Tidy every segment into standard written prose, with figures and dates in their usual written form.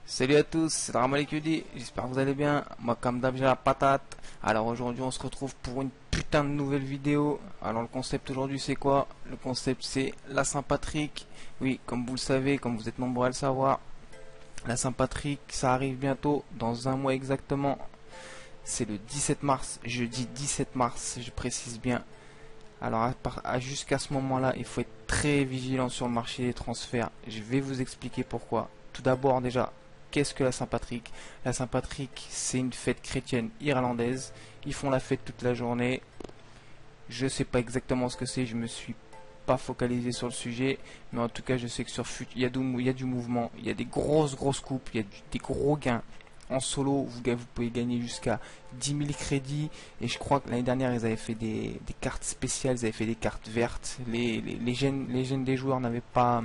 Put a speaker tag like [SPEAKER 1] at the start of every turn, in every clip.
[SPEAKER 1] Salut à tous, c'est Dramalekudi, j'espère que vous allez bien. Moi comme d'hab j'ai la patate. Alors aujourd'hui on se retrouve pour une putain de nouvelle vidéo. Alors le concept aujourd'hui c'est quoi? Le concept c'est la Saint-Patrick. Oui, comme vous le savez, comme vous êtes nombreux à le savoir, la Saint-Patrick ça arrive bientôt, dans un mois exactement. C'est le 17 mars, jeudi 17 mars, je précise bien. Alors jusqu'à ce moment-là, il faut être très vigilant sur le marché des transferts. Je vais vous expliquer pourquoi. Tout d'abord déjà, qu'est-ce que la Saint-Patrick? La Saint-Patrick, c'est une fête chrétienne irlandaise. Ils font la fête toute la journée. Je sais pas exactement ce que c'est, je me suis pas focalisé sur le sujet, mais en tout cas je sais que sur FUT, il y a du mouvement, il y a des grosses coupes, il y a des gros gains. En solo, vous pouvez gagner jusqu'à 10 000 crédits. Et je crois que l'année dernière, ils avaient fait des cartes spéciales, ils avaient fait des cartes vertes. Les gènes des joueurs n'avaient pas...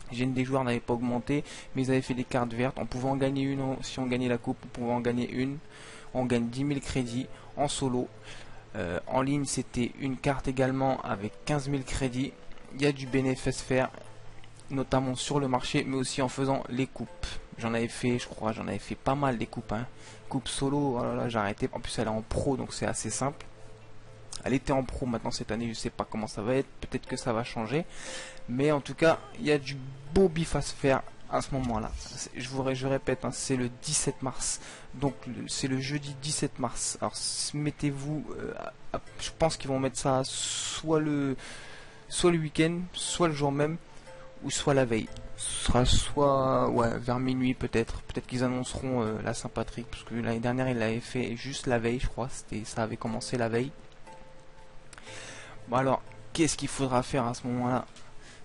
[SPEAKER 1] Les gènes des joueurs n'avaient pas augmenté, mais ils avaient fait des cartes vertes. On pouvait en gagner une, si on gagnait la coupe, on pouvait en gagner une. On gagne 10 000 crédits en solo. En ligne, c'était une carte également avec 15 000 crédits. Il y a du bénéfice faire, notamment sur le marché, mais aussi en faisant les coupes. J'en avais fait, je crois, j'en avais fait pas mal des coupes. Coupe solo, oh là là, j'ai arrêté. En plus, elle est en pro, donc c'est assez simple. Elle était en pro, maintenant cette année, je sais pas comment ça va être. Peut-être que ça va changer. Mais en tout cas, il y a du beau bif à se faire à ce moment-là. Je répète, c'est le 17 mars. Donc c'est le jeudi 17 mars. Alors mettez-vous, je pense qu'ils vont mettre ça soit le week-end, soit le jour même, ou soit la veille. Ce sera soit ouais, vers minuit peut-être. Peut-être qu'ils annonceront la Saint-Patrick, parce que l'année dernière ils l'avaient fait juste la veille, je crois. Ça avait commencé la veille. Bon alors, qu'est-ce qu'il faudra faire à ce moment-là?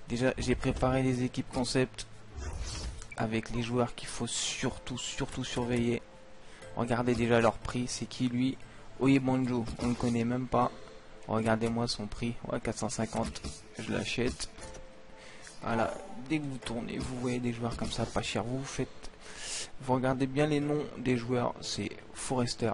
[SPEAKER 1] Déjà, j'ai préparé des équipes concept avec les joueurs qu'il faut surtout surveiller. Regardez déjà leur prix. C'est qui lui? Oyebonjo, on ne connaît même pas. Regardez-moi son prix. Ouais, 450. Je l'achète. Voilà, dès que vous tournez, vous voyez des joueurs comme ça, pas cher. Vous regardez bien les noms des joueurs. C'est Forrester,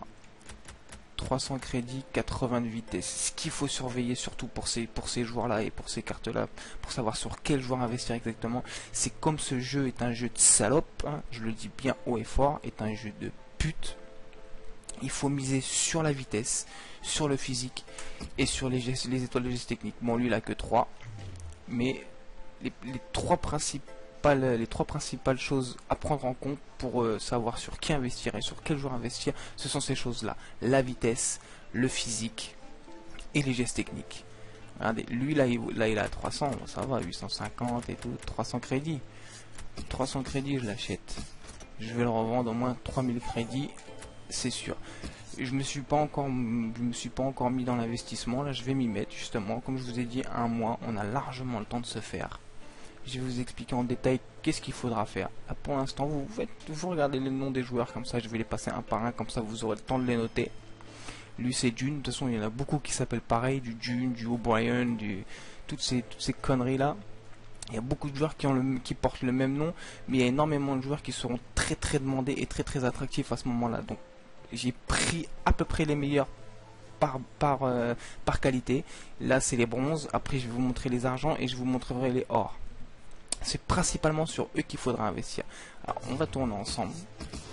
[SPEAKER 1] 300 crédits, 80 de vitesse. Ce qu'il faut surveiller surtout pour ces joueurs-là et pour ces cartes-là, pour savoir sur quel joueur investir exactement, c'est comme ce jeu est un jeu de salope, je le dis bien haut et fort, est un jeu de pute. Il faut miser sur la vitesse, sur le physique et sur les étoiles de geste technique. Bon, lui, il a que 3, mais les trois principales choses à prendre en compte pour savoir sur qui investir et sur quel joueur investir, ce sont ces choses-là. La vitesse, le physique et les gestes techniques. Regardez, lui là il a 300, ça va, 850 et tout, 300 crédits. 300 crédits, je l'achète. Je vais le revendre au moins 3000 crédits, c'est sûr. Je me suis pas encore mis dans l'investissement, là je vais m'y mettre justement. Comme je vous ai dit, un mois, on a largement le temps de se faire. Je vais vous expliquer en détail qu'est-ce qu'il faudra faire. Là, pour l'instant, vous regardez les noms des joueurs comme ça, je vais les passer un par un, comme ça vous aurez le temps de les noter. Lui c'est Dune, de toute façon il y en a beaucoup qui s'appellent pareil, du Dune, du O'Brien, toutes ces conneries là. Il y a beaucoup de joueurs qui portent le même nom, mais il y a énormément de joueurs qui seront très demandés et très attractifs à ce moment-là. Donc j'ai pris à peu près les meilleurs par qualité. Là c'est les bronzes, après je vais vous montrer les argents et je vous montrerai les or. C'est principalement sur eux qu'il faudra investir. Alors on va tourner ensemble.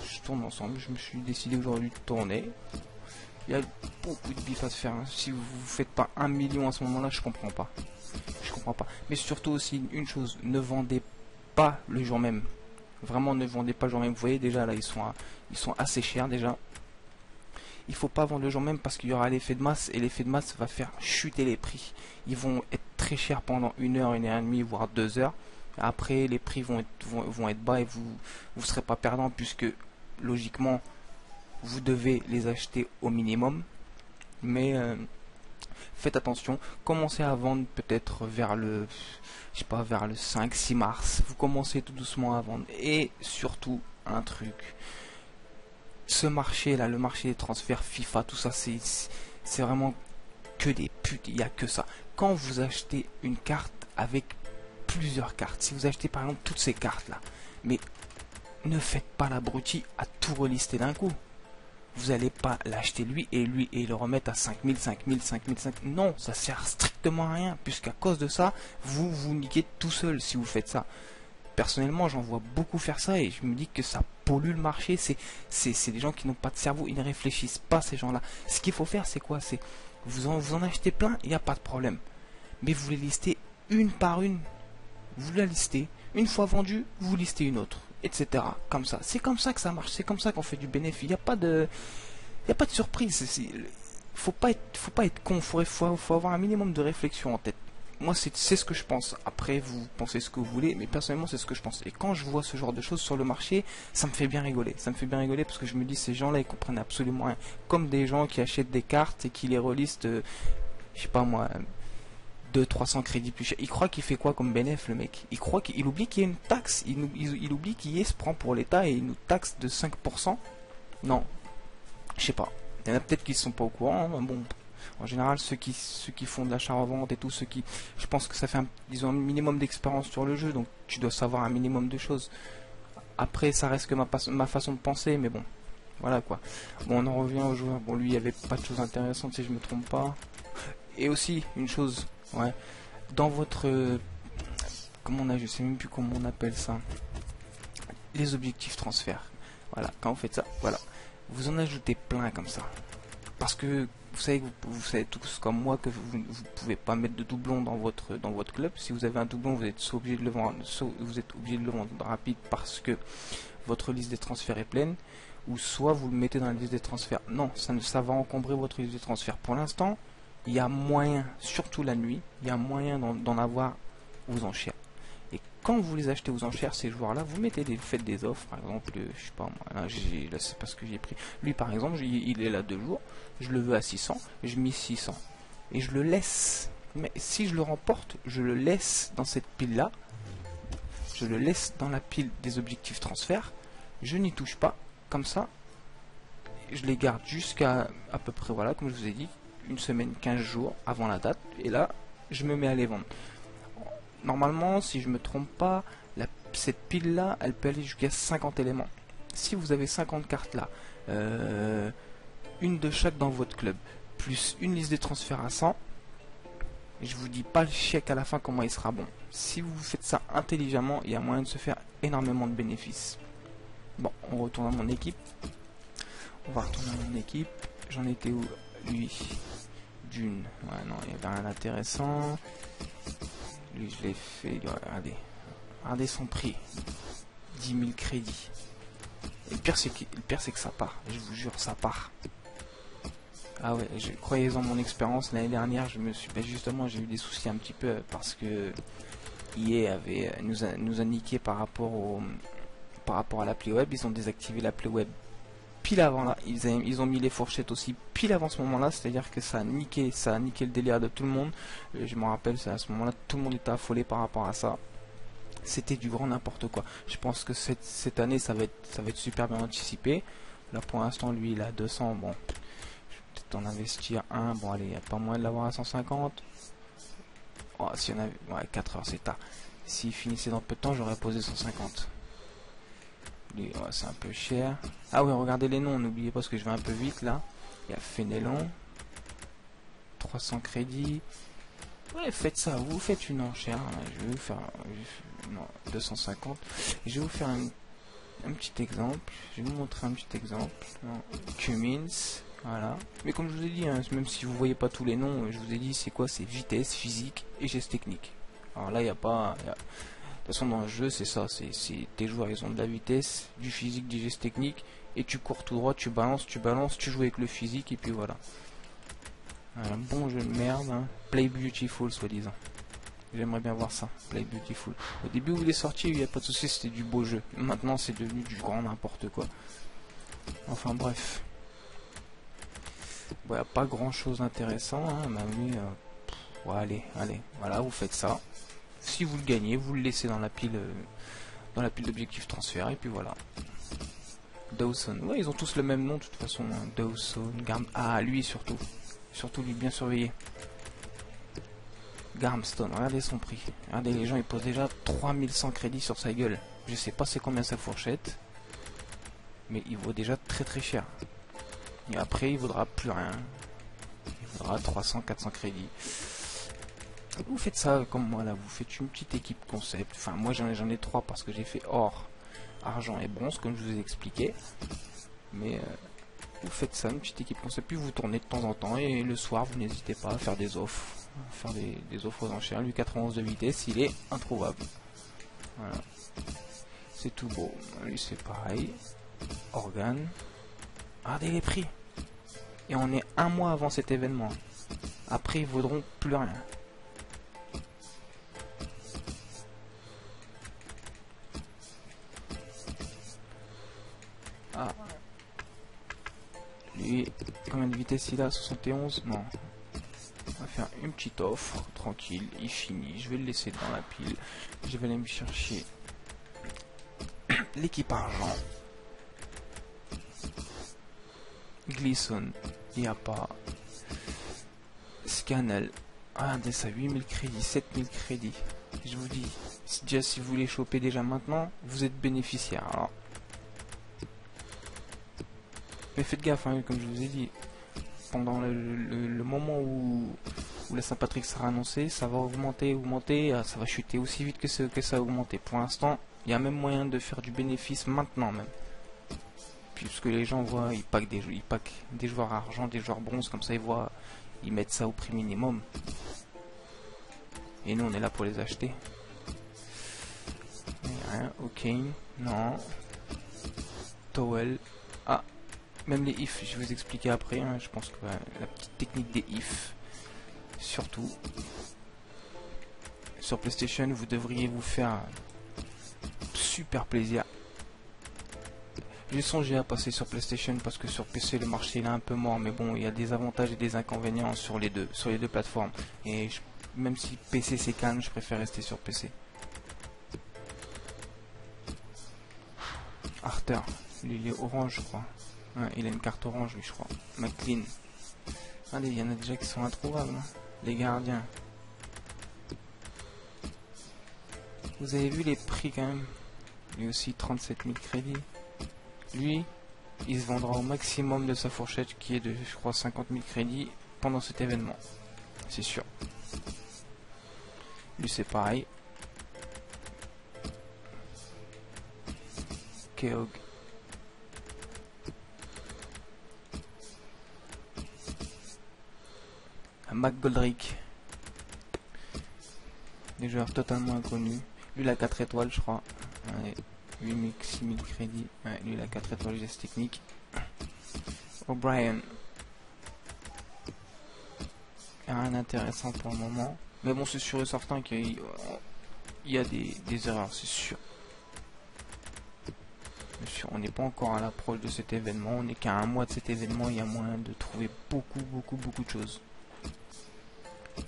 [SPEAKER 1] Je tourne ensemble. Je me suis décidé aujourd'hui de tourner. Il y a beaucoup de bif à se faire. Si vous ne faites pas 1 million à ce moment-là, je comprends pas. Je comprends pas. Mais surtout aussi une chose, ne vendez pas le jour même. Vraiment ne vendez pas le jour même. Vous voyez déjà là ils sont assez chers déjà. Il faut pas vendre le jour même parce qu'il y aura l'effet de masse et l'effet de masse va faire chuter les prix. Ils vont être très chers pendant 1 heure, 1 heure et demie, voire 2 heures. Après, les prix vont être bas et vous serez pas perdant puisque logiquement vous devez les acheter au minimum. Mais faites attention, commencez à vendre peut-être vers le, je sais pas, vers le 5-6 mars. Vous commencez tout doucement à vendre. Et surtout un truc, ce marché là, le marché des transferts FIFA, tout ça, c'est vraiment que des putes. Il n'y a que ça. Quand vous achetez une carte avec plusieurs cartes, si vous achetez par exemple toutes ces cartes là, mais ne faites pas l'abruti à tout relister d'un coup. Vous n'allez pas l'acheter lui et le remettre à 5000, 5000, 5005. Non, ça sert strictement à rien, puisqu'à cause de ça, vous niquez tout seul si vous faites ça. Personnellement, j'en vois beaucoup faire ça et je me dis que ça pollue le marché. C'est des gens qui n'ont pas de cerveau, ils ne réfléchissent pas, ces gens-là. Ce qu'il faut faire, c'est quoi? C'est vous en achetez plein, il n'y a pas de problème. Mais vous les listez une par une. Vous la listez. Une fois vendu, vous listez une autre, etc. Comme ça. C'est comme ça que ça marche. C'est comme ça qu'on fait du bénéfice. Il n'y a pas de surprise. Faut pas être con. Faut avoir un minimum de réflexion en tête. Moi, c'est ce que je pense. Après, vous pensez ce que vous voulez, mais personnellement, c'est ce que je pense. Et quand je vois ce genre de choses sur le marché, ça me fait bien rigoler. Ça me fait bien rigoler parce que je me dis, ces gens-là, ils comprennent absolument rien. Comme des gens qui achètent des cartes et qui les relistent, je sais pas moi, 200-300 crédits plus cher. Il croit qu'il fait quoi comme bénéf, le mec? Il oublie qu'il y a une taxe. Il oublie qu'il se prend pour l'État et il nous taxe de 5%. Non, je sais pas. Il y en a peut-être qui ne sont pas au courant, hein, bon. En général, ceux qui font de l'achat-revente et tout, je pense que ils ont un minimum d'expérience sur le jeu, donc tu dois savoir un minimum de choses. Après, ça reste que ma façon de penser, mais bon, voilà quoi. Bon, on en revient au joueur. Bon, lui, il n'y avait pas de choses intéressantes si je me trompe pas. Et aussi, une chose, ouais, dans votre, je sais même plus comment on appelle ça, les objectifs transfert. Voilà, quand vous faites ça, voilà, vous en ajoutez plein comme ça, parce que vous savez tous comme moi que vous ne pouvez pas mettre de doublon dans votre club. Si vous avez un doublon, vous êtes obligé de le vendre, vous êtes obligé de le vendre rapide parce que votre liste des transferts est pleine, ou soit vous le mettez dans la liste des transferts. Non, ça va encombrer votre liste des transferts. Pour l'instant, il y a moyen, surtout la nuit, il y a moyen d'en avoir aux enchères. Et quand vous les achetez aux enchères, ces joueurs-là, vous faites des offres, par exemple, je sais pas moi, là c'est parce que j'ai pris. Lui par exemple, il est là 2 jours, je le veux à 600, je mets 600. Et je le laisse. Mais si je le remporte, je le laisse dans cette pile-là. Je le laisse dans la pile des objectifs transferts. Je n'y touche pas. Comme ça, je les garde jusqu'à à peu près, voilà, comme je vous ai dit, une semaine, 15 jours avant la date. Et là, je me mets à les vendre. Normalement, si je me trompe pas, cette pile là, elle peut aller jusqu'à 50 éléments. Si vous avez 50 cartes là, une de chaque dans votre club, plus une liste de transferts à 100, je vous dis pas le chèque à la fin comment il sera bon. Si vous faites ça intelligemment, il y a moyen de se faire énormément de bénéfices. Bon, on retourne à mon équipe. On va retourner à mon équipe. J'en étais où? Lui, d'une. Ouais, non, il y avait rien d'intéressant. Lui, je l'ai fait. Regardez son prix. 10 000 crédits. Et le pire, c'est que ça part. Je vous jure, ça part. Ah ouais, croyez-en mon expérience, l'année dernière, justement, j'ai eu des soucis un petit peu parce que EA nous a niqué par rapport à l'appli web. Ils ont désactivé l'appli web pile avant là. Ils ont mis les fourchettes aussi pile avant ce moment-là, c'est-à-dire que ça a niqué le délire de tout le monde. Je me rappelle, à ce moment-là, tout le monde était affolé par rapport à ça. C'était du grand n'importe quoi. Je pense que cette année, ça va être super bien anticipé. Là, pour l'instant, lui, il a 200. Bon, je vais peut-être en investir un. Bon, allez, il n'y a pas moyen de l'avoir à 150. Oh, si on avait, ouais, 4 heures, c'est tard. S'il finissait dans peu de temps, j'aurais posé 150. Lui, ouais, c'est un peu cher. Ah oui, regardez les noms. N'oubliez pas parce que je vais un peu vite là. Il y a Fénélon. 300 crédits. Ouais, faites ça, vous faites une enchère. Je vais vous faire, non, 250. Je vais vous faire un petit exemple. Je vais vous montrer un petit exemple. Cummins, voilà. Mais comme je vous ai dit, hein, même si vous voyez pas tous les noms, je vous ai dit c'est quoi? C'est vitesse, physique et geste technique. Alors là, il n'y a pas. De toute façon, dans le jeu, c'est ça. C'est tes joueurs, ils ont de la vitesse, du physique, du geste technique, et tu cours tout droit, tu balances, tu joues avec le physique, et puis voilà. Un bon jeu de merde, hein. Play Beautiful soi-disant. J'aimerais bien voir ça, Play Beautiful. Au début où il est sorti, il n'y a pas de souci, c'était du beau jeu. Maintenant c'est devenu du grand n'importe quoi. Enfin bref. Bon, y a pas grand chose d'intéressant, hein, mais ouais, allez, voilà, vous faites ça. Si vous le gagnez, vous le laissez dans la pile d'objectifs transfert, et puis voilà. Dawson, ouais, ils ont tous le même nom de toute façon, hein. Dawson, ah, lui surtout. Surtout lui bien surveillé. Garmstone, regardez son prix. Regardez, les gens ils posent déjà 3100 crédits sur sa gueule. Je sais pas c'est combien sa fourchette. Mais il vaut déjà très très cher. Et après il vaudra plus rien. Il vaudra 300-400 crédits. Vous faites ça comme moi là, vous faites une petite équipe concept. Enfin, moi j'en ai 3 parce que j'ai fait or, argent et bronze, comme je vous ai expliqué. Mais vous faites ça, une petite équipe concept, puis vous tournez de temps en temps. Et le soir, vous n'hésitez pas à faire des offres. Faire des offres aux enchères. Lui 91 de vitesse, il est introuvable. Voilà. C'est tout beau. Lui c'est pareil. Organe. Regardez les prix. Et on est un mois avant cet événement. Après, ils vaudront plus rien. Ah. Lui, combien de vitesse il a? 71? Non. On va faire une petite offre, tranquille, il finit. Je vais le laisser dans la pile. Je vais aller me chercher l'équipe argent. Glisson, il n'y a pas. Scanel, regardez ça, 8000 crédits, 7000 crédits. Je vous dis, déjà si vous les chopez déjà maintenant, vous êtes bénéficiaire. Alors. Mais faites gaffe, hein, comme je vous ai dit, pendant le moment où la Saint-Patrick sera annoncée, ça va augmenter, ça va chuter aussi vite que ça a augmenté. Pour l'instant, il y a même moyen de faire du bénéfice maintenant même. Puisque les gens voient, ils packent des joueurs argent, des joueurs bronze, comme ça ils mettent ça au prix minimum. Et nous on est là pour les acheter. Rien, ok, non. Towel. Ah, même les ifs, je vais vous expliquer après, hein, je pense que la petite technique des ifs, surtout. Sur PlayStation, vous devriez vous faire super plaisir. J'ai songé à passer sur PlayStation parce que sur PC le marché il est un peu mort, mais bon, il y a des avantages et des inconvénients sur les deux plateformes. Et même si PC c'est calme, je préfère rester sur PC. Arthur, lui il est orange je crois. Ouais, il a une carte orange lui je crois. McLean. Allez, il y en a déjà qui sont introuvables. Hein. Les gardiens. Vous avez vu les prix quand même. Lui aussi 37 000 crédits. Lui, il se vendra au maximum de sa fourchette qui est de, je crois, 50 000 crédits pendant cet événement. C'est sûr. Lui, c'est pareil. Keogh. McGoldrick. Des joueurs totalement inconnus. Lui, la 4 étoiles, je crois. Ouais. 8000, 6000 crédits. Ouais, lui, il a 4 étoiles geste technique. O'Brien. Rien d'intéressant pour le moment. Mais bon, c'est sûr et certain qu'il y a des erreurs, c'est sûr. Bien sûr. On n'est pas encore à l'approche de cet événement. On n'est qu'à un mois de cet événement. Il y a moyen de trouver beaucoup de choses.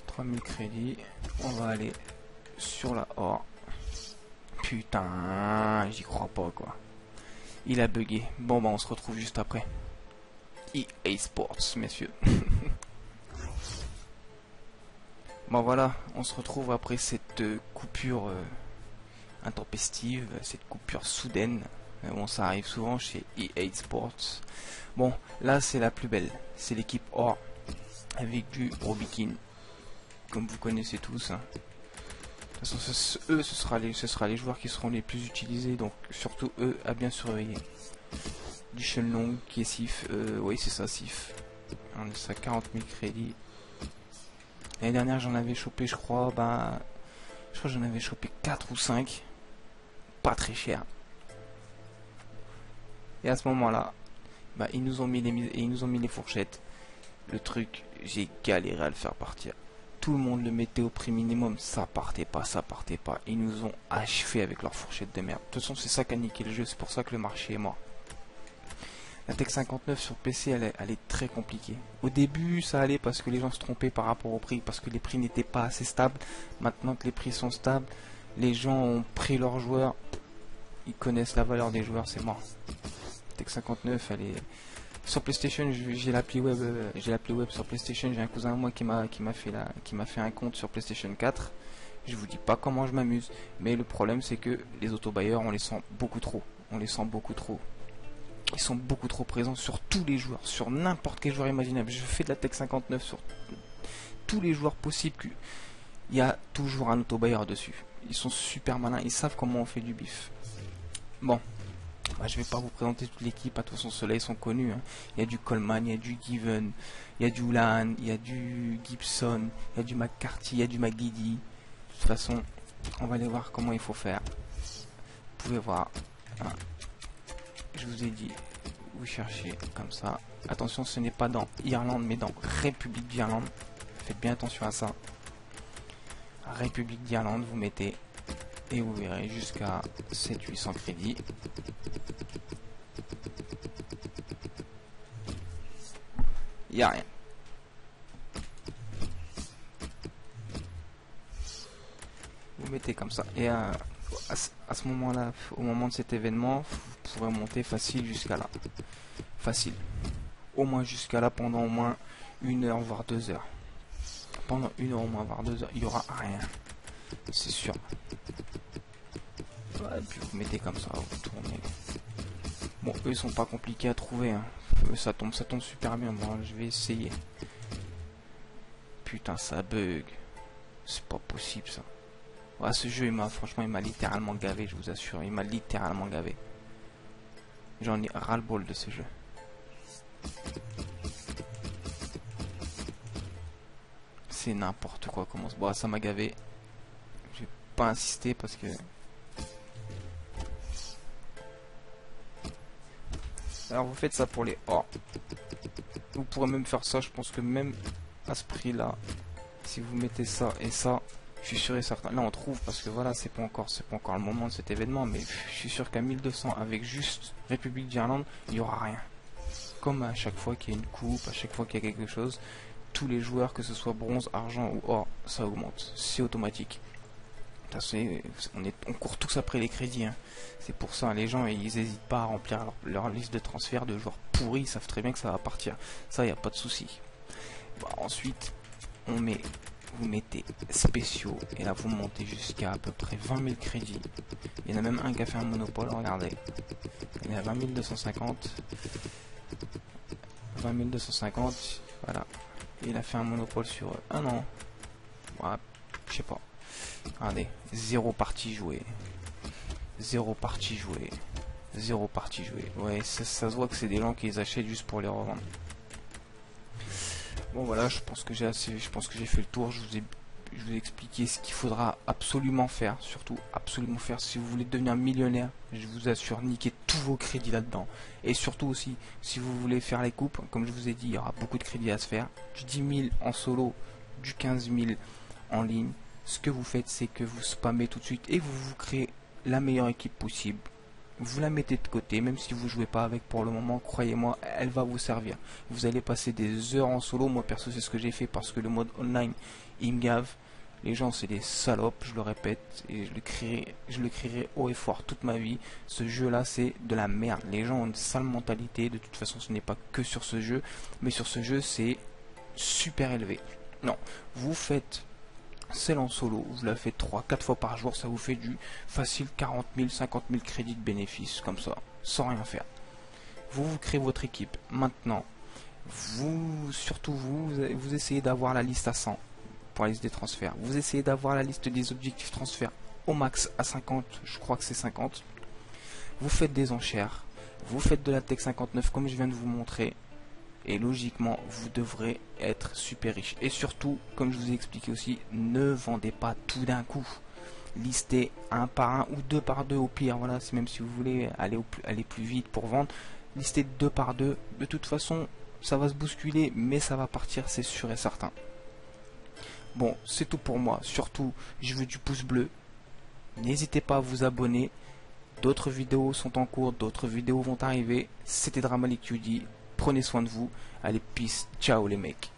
[SPEAKER 1] 3000 crédits. On va aller sur la or. Putain, j'y crois pas quoi. Il a bugué. Bon bah on se retrouve juste après. EA Sports, messieurs. Bon voilà, on se retrouve après cette coupure intempestive, cette coupure soudaine. Bon ça arrive souvent chez EA Sports. Bon, là c'est la plus belle. C'est l'équipe or avec du Robikin. Comme vous connaissez tous. Hein. De toute façon, eux, ce sera les joueurs qui seront les plus utilisés, donc surtout eux à bien surveiller. Du Shenlong qui est Sif, oui c'est ça Sif. On est à 40 000 crédits. L'année dernière j'en avais chopé je crois, j'en avais chopé 4 ou 5. Pas très cher. Et à ce moment là, ils nous ont mis les fourchettes. Le truc, j'ai galéré à le faire partir. Tout le monde le mettait au prix minimum, ça partait pas. Ils nous ont achevé avec leur fourchette de merde. De toute façon, c'est ça qui a niqué le jeu, c'est pour ça que le marché est mort. La Tech 59 sur PC, elle est très compliquée. Au début, ça allait parce que les gens se trompaient par rapport au prix, parce que les prix n'étaient pas assez stables. Maintenant que les prix sont stables, les gens ont pris leurs joueurs, ils connaissent la valeur des joueurs, c'est mort. La Tech 59, elle est... Sur PlayStation, j'ai l'appli web, sur PlayStation. J'ai un cousin à moi qui m'a fait un compte sur PlayStation 4. Je vous dis pas comment je m'amuse, mais le problème c'est que les autobailleurs, on les sent beaucoup trop. Ils sont beaucoup trop présents sur tous les joueurs, sur n'importe quel joueur imaginable. Je fais de la Tech 59 sur tous les joueurs possibles. il y a toujours un auto-bailleur dessus. Ils sont super malins, ils savent comment on fait du bif. Bon, bah, je vais pas vous présenter toute l'équipe, à toute façon ceux-là ils sont connus. Hein. Il y a du Coleman, il y a du Given, il y a du Houlihan, il y a du Gibson, il y a du McCarthy, il y a du McGiddy. De toute façon, on va aller voir comment il faut faire. Vous pouvez voir, hein. Je vous ai dit, vous cherchez comme ça. Attention, ce n'est pas dans Irlande, mais dans République d'Irlande. Faites bien attention à ça. République d'Irlande, vous mettez et vous verrez jusqu'à 700-800 crédits. Il n'y a rien. Vous mettez comme ça. Et à ce moment-là, au moment de cet événement, vous pourrez monter facile jusqu'à là. Facile. Au moins jusqu'à là pendant au moins 1 heure, voire 2 heures. Pendant 1 heure au moins, voire 2 heures, il n'y aura rien. C'est sûr. Et puis vous mettez comme ça, vous tournez. Bon, eux ils sont pas compliqués à trouver. Hein. Ça tombe super bien. Bon, je vais essayer. Putain, ça bug. C'est pas possible ça. Ouais, ce jeu, franchement, il m'a littéralement gavé, je vous assure. Il m'a littéralement gavé. J'en ai ras-le-bol de ce jeu. C'est n'importe quoi. Comment... Bon, ça m'a gavé. Je vais pas insister parce que... Alors vous faites ça pour les or. Vous pourrez même faire ça, je pense que même à ce prix là, si vous mettez ça et ça, je suis sûr et certain. Là on trouve parce que voilà, c'est pas encore le moment de cet événement, mais je suis sûr qu'à 1200 avec juste République d'Irlande, il n'y aura rien. Comme à chaque fois qu'il y a une coupe, à chaque fois qu'il y a quelque chose, tous les joueurs, que ce soit bronze, argent ou or, ça augmente. C'est automatique. On court tous après les crédits. Hein. C'est pour ça, les gens, ils n'hésitent pas à remplir leur liste de transfert de joueurs pourris. Ils savent très bien que ça va partir. Ça, il n'y a pas de souci. Bon, ensuite, vous mettez spéciaux. Et là, vous montez jusqu'à à peu près 20 000 crédits. Il y en a même un qui a fait un monopole. Regardez. Il est à 20 250. 20 250. Voilà. Et il a fait un monopole sur un an. Ouais, je sais pas. Regardez, 0 partie jouée. 0 partie jouée. 0 partie jouée. Ouais, ça se voit que c'est des gens qui les achètent juste pour les revendre. Bon voilà, je pense que j'ai fait le tour. Je vous ai expliqué ce qu'il faudra absolument faire. Surtout absolument faire si vous voulez devenir millionnaire. Je vous assure, niquez tous vos crédits là-dedans. Et surtout aussi, si vous voulez faire les coupes, comme je vous ai dit, il y aura beaucoup de crédits à se faire. Du 10 000 en solo, du 15 000 en ligne. Ce que vous faites, c'est que vous spammez tout de suite et vous créez la meilleure équipe possible. Vous la mettez de côté, même si vous jouez pas avec pour le moment, croyez-moi, elle va vous servir. Vous allez passer des heures en solo. Moi perso, c'est ce que j'ai fait parce que le mode online, il me gave. Les gens, c'est des salopes, je le répète, et je le crierai haut et fort toute ma vie. Ce jeu-là, c'est de la merde. Les gens ont une sale mentalité. De toute façon, ce n'est pas que sur ce jeu, mais sur ce jeu, c'est super élevé. Non, vous faites celle en solo, vous la faites 3-4 fois par jour, ça vous fait du facile 40 000, 50 000 crédits de bénéfices, comme ça, sans rien faire. Vous créez votre équipe. Maintenant, surtout vous essayez d'avoir la liste à 100 pour la liste des transferts. Vous essayez d'avoir la liste des objectifs transferts au max à 50, je crois que c'est 50. Vous faites des enchères, vous faites de la Tech 59 comme je viens de vous montrer. Et logiquement, vous devrez être super riche. Et surtout, comme je vous ai expliqué aussi, ne vendez pas tout d'un coup. Listez un par un ou 2 par 2 au pire. Voilà, c'est même si vous voulez aller plus vite pour vendre. Listez 2 par 2. De toute façon, ça va se bousculer, mais ça va partir, c'est sûr et certain. Bon, c'est tout pour moi. Surtout, je veux du pouce bleu. N'hésitez pas à vous abonner. D'autres vidéos sont en cours, d'autres vidéos vont arriver. C'était DramaLiquid. Prenez soin de vous. Allez, peace. Ciao les mecs.